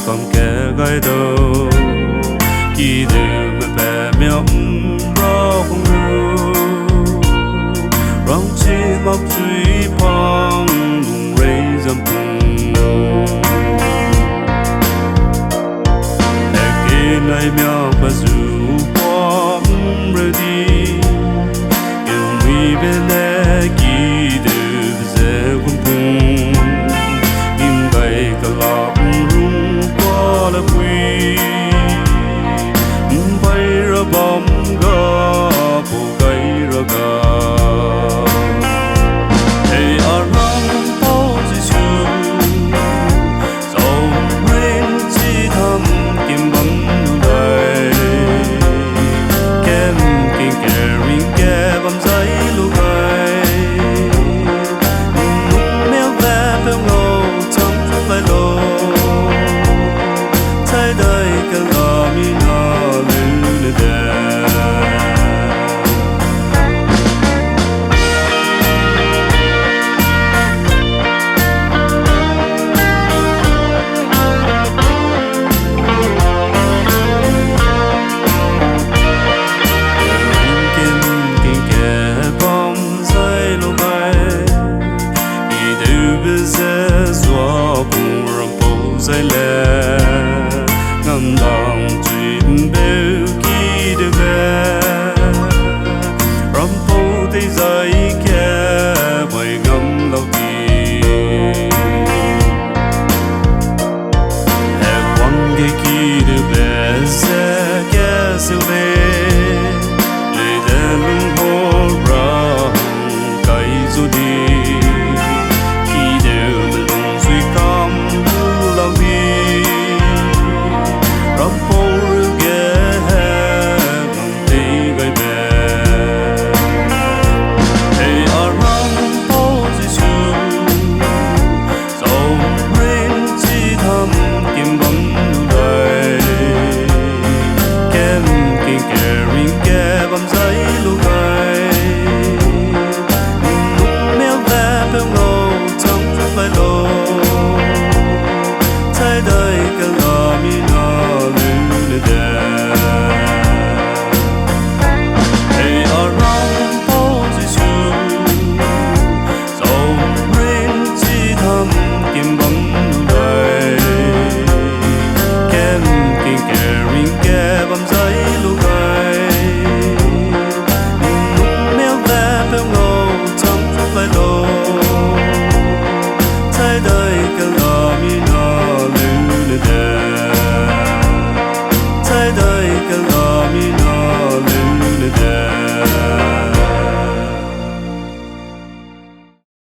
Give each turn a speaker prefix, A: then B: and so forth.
A: còn kẻ gai đầu khi từ mà bè mèo rõ không lưu rong chi mọc suy phong lùng rây dâm phùng để kia này mèo và dù bom rơi đi yêu mi bên lẽ kỳ từ dễ quân phùng im gầy cả lọc rung qua là quy bay ra bom gà bù gầy ra gà hey Rampau Jisu dầu lên chỉ thầm kim bấm đời kem kinh kẻ ring kẻ bấm giấy lù gầy nung mèo ve phèo ngầu trong lại lối